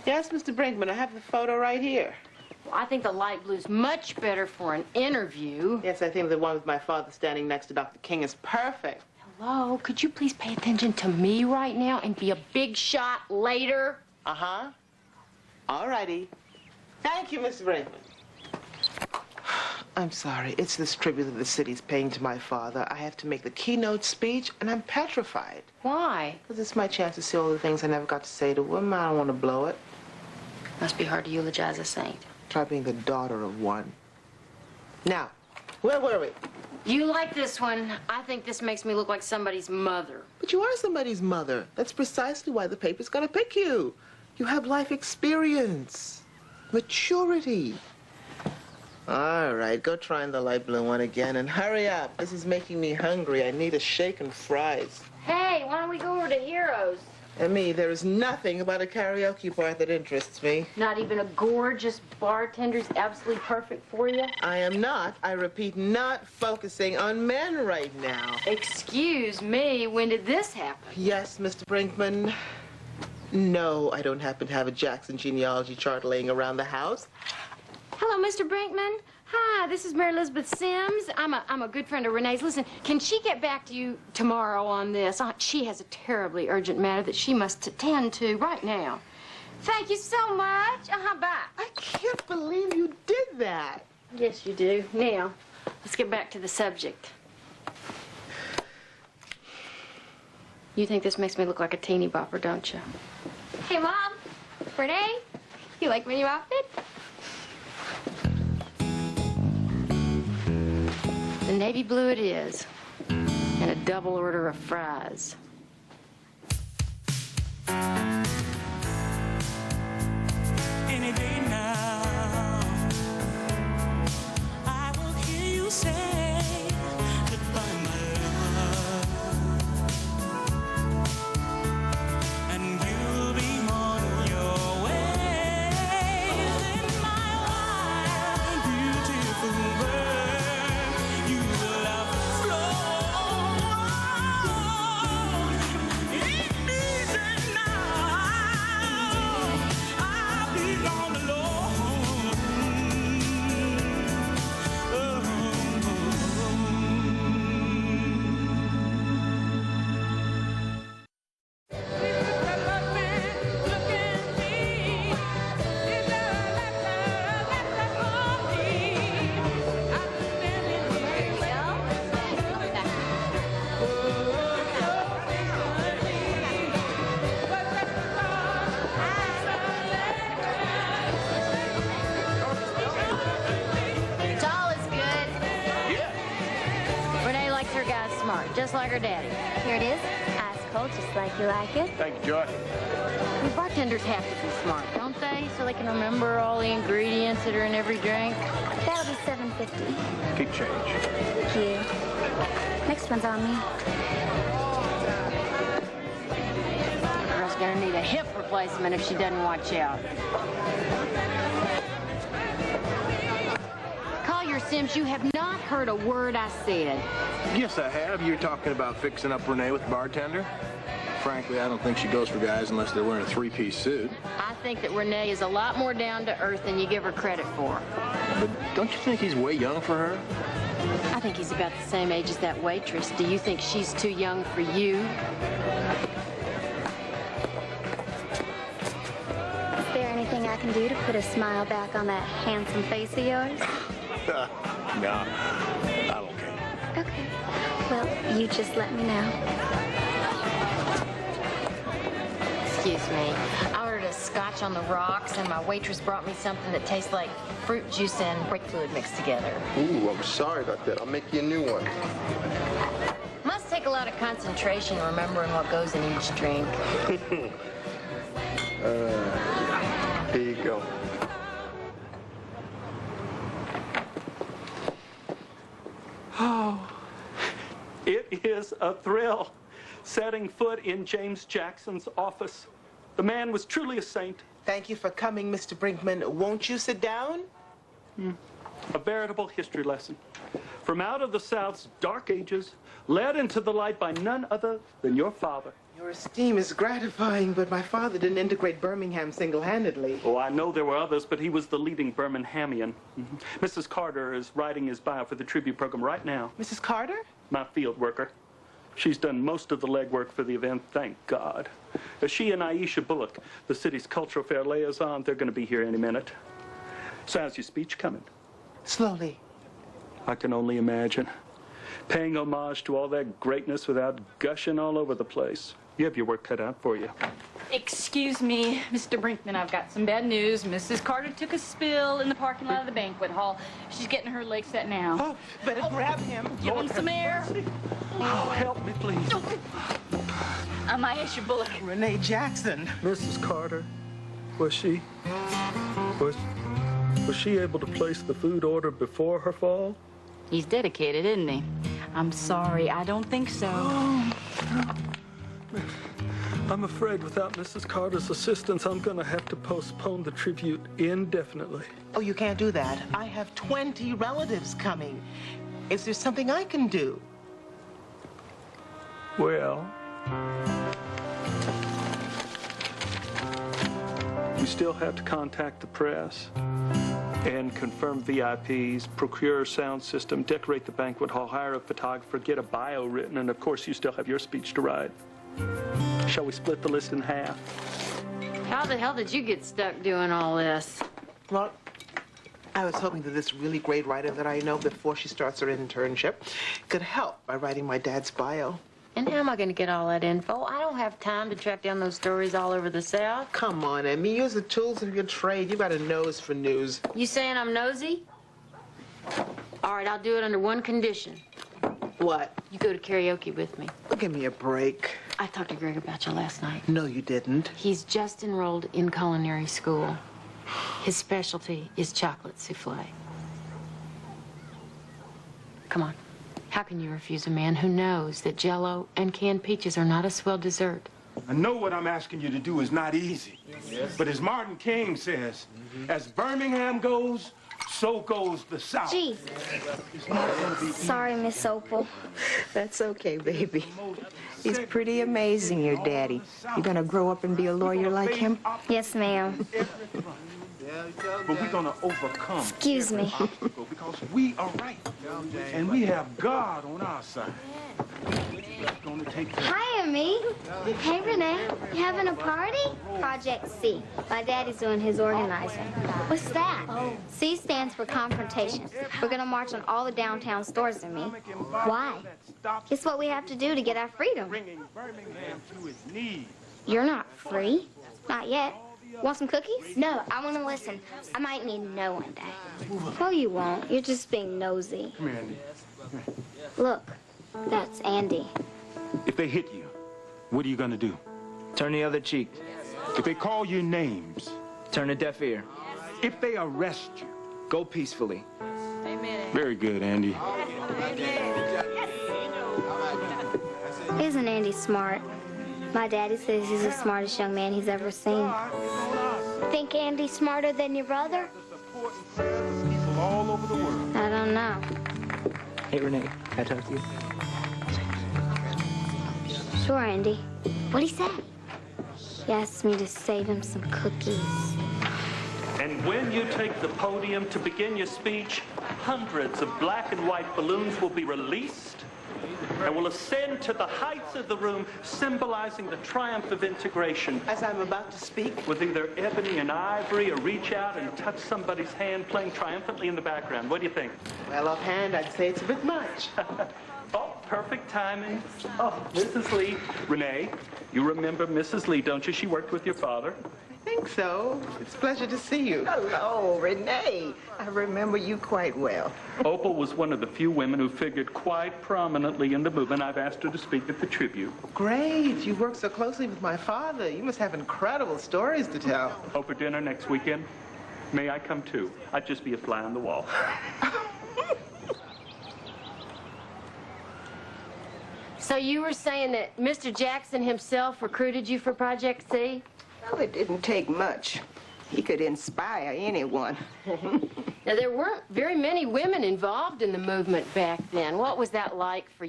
Yes, Mr. Brinkman, I have the photo right here. Well, I think the light blue's much better for an interview. Yes, I think the one with my father standing next to Dr. King is perfect. Hello, could you please pay attention to me right now and be a big shot later? Uh-huh. All righty. Thank you, Mr. Brinkman. I'm sorry. It's this tribute that the city's paying to my father. I have to make the keynote speech, and I'm petrified. Why? Because it's my chance to say all the things I never got to say to him. I don't want to blow it. Must be hard to eulogize a saint. Try being the daughter of one. Now, where were we? You like this one. I think this makes me look like somebody's mother. But you are somebody's mother. That's precisely why the paper's gonna pick you. You have life experience, maturity. All right, go try on the light blue one again and hurry up. This is making me hungry. I need a shake and fries. Hey, why don't we go over to Heroes? M.E., there is nothing about a karaoke part that interests me. Not even a gorgeous bartender's absolutely perfect for you? I am not, I repeat, not focusing on men right now. Excuse me, when did this happen? Yes, Mr. Brinkman. No, I don't happen to have a Jackson genealogy chart laying around the house. Hello, Mr. Brinkman. Hi, this is Mary Elizabeth Sims. I'm a good friend of Renee's. Listen, can she get back to you tomorrow on this? She has a terribly urgent matter that she must attend to right now. Thank you so much. Bye. I can't believe you did that. Yes, you do. Now, let's get back to the subject. You think this makes me look like a teeny bopper, don't you? Hey, Mom. Renee, you like my new outfit? The navy blue it is, and a double order of fries. Any day now, I will hear you say goodbye, my love, and you'll be on your way. In my wild, beautiful world, you will have flown. It easy now. I'll be gone alone. Tall is good. Yeah. Renee likes her guys smart, just like her daddy. Here it is. Ice cold, just like you like it. Thank you, Joy. The bartenders have to be smart, don't they? So they can remember all the ingredients that are in every drink. That'll be $7.50. Keep change. Thank you. Next one's on me. Girl's gonna need a hip replacement if she doesn't watch out. Collier Sims, you have not heard a word I said. Yes, I have. You're talking about fixing up Renee with the bartender. Frankly, I don't think she goes for guys unless they're wearing a three-piece suit. I think that Renee is a lot more down to earth than you give her credit for. But don't you think he's way young for her? I think he's about the same age as that waitress. Do you think she's too young for you? Is there anything I can do to put a smile back on that handsome face of yours? No, I'm okay. Okay. Well, you just let me know. Excuse me. I ordered a scotch on the rocks, and my waitress brought me something that tastes like fruit juice and brake fluid mixed together. Ooh, I'm sorry about that. I'll make you a new one. Must take a lot of concentration remembering what goes in each drink. Here you go. Oh, it is a thrill setting foot in James Jackson's office. The man was truly a saint. Thank you for coming, Mr. Brinkman. Won't you sit down? A veritable history lesson. From out of the South's dark ages, led into the light by none other than your father. Your esteem is gratifying, but my father didn't integrate Birmingham single-handedly. Oh, I know there were others, but he was the leading Birminghamian. Mrs. Carter is writing his bio for the tribute program right now. Mrs. Carter? My field worker. She's done most of the legwork for the event, thank God. She and Aisha Bullock, the city's cultural fair liaison, they're going to be here any minute. So how's your speech coming? Slowly. I can only imagine. Paying homage to all that greatness without gushing all over the place. You have your work cut out for you. Excuse me, Mr. Brinkman, I've got some bad news. Mrs. Carter took a spill in the parking lot of the banquet hall. She's getting her leg set now. Oh, better grab him. Give him some air. Oh, help me, please. I'm Aisha Bullock. Rene Jackson. Mrs. Carter, was she able to place the food order before her fall? He's dedicated, isn't he? I'm sorry, I don't think so. I'm afraid without Mrs. Carter's assistance, I'm going to have to postpone the tribute indefinitely. Oh, you can't do that. I have 20 relatives coming. Is there something I can do? Well, we still have to contact the press and confirm VIPs, procure a sound system, decorate the banquet hall, hire a photographer, get a bio written, and of course you still have your speech to write. Shall we split the list in half? How the hell did you get stuck doing all this? Well, I was hoping that this really great writer that I know before she starts her internship could help by writing my dad's bio. And how am I going to get all that info? I don't have time to track down those stories all over the South. Come on, M.E. Use the tools of your trade. You got a nose for news. You saying I'm nosy? All right, I'll do it under one condition. What? You go to karaoke with me. Give me a break. I talked to Greg about you last night. No, you didn't. He's just enrolled in culinary school. His specialty is chocolate souffle. Come on. How can you refuse a man who knows that Jell-O and canned peaches are not a swell dessert? I know what I'm asking you to do is not easy. Yes. But as Martin King says, as Birmingham goes, so goes the South. Gee. Sorry, Miss Opal. That's okay, baby. He's pretty amazing, your daddy. You gonna grow up and be a lawyer like him? Yes, ma'am. But we're gonna overcome Excuse me. obstacle because we are right. And we have God on our side. It's gonna take care. Hi, M.E. Hey, Rene. You having a party? Project C. My daddy's doing his organizing. What's that? Oh. C stands for confrontation. We're gonna march on all the downtown stores, M.E. Why? It's what we have to do to get our freedom. Bringing Birmingham to its knees. You're not free. Not yet. Want some cookies? No, I want to listen. I might need to know one day. No, you won't. You're just being nosy. Come here, Andy. Look, that's Andy. If they hit you, what are you gonna do? Turn the other cheek. If they call you names, Turn a deaf ear. if they arrest you, Go peacefully. very good, Andy. Isn't Andy smart? My daddy says he's the smartest young man he's ever seen. Think Andy's smarter than your brother? People all over the world. I don't know. Hey, Renee, can I talk to you? Sure, Andy. What'd he say? He asked me to save him some cookies. And when you take the podium to begin your speech, hundreds of black and white balloons will be released and will ascend to the heights of the room, symbolizing the triumph of integration. As I'm about to speak, With either ebony and ivory or reach out and touch somebody's hand playing triumphantly in the background. What do you think? well, offhand, I'd say it's a bit much. Oh, perfect timing. Oh, Mrs. Lee. Renee, you remember Mrs. Lee, don't you? She worked with your father. I think so. It's a pleasure to see you. Hello, Renee. I remember you quite well. Opal was one of the few women who figured quite prominently in the movement. I've asked her to speak at the tribute. Great. You work so closely with my father. You must have incredible stories to tell. Hope for dinner next weekend. May I come too? I'd just be a fly on the wall. So you were saying that Mr. Jackson himself recruited you for Project C? Well, it didn't take much. He could inspire anyone. Now, there weren't very many women involved in the movement back then. What was that like for you?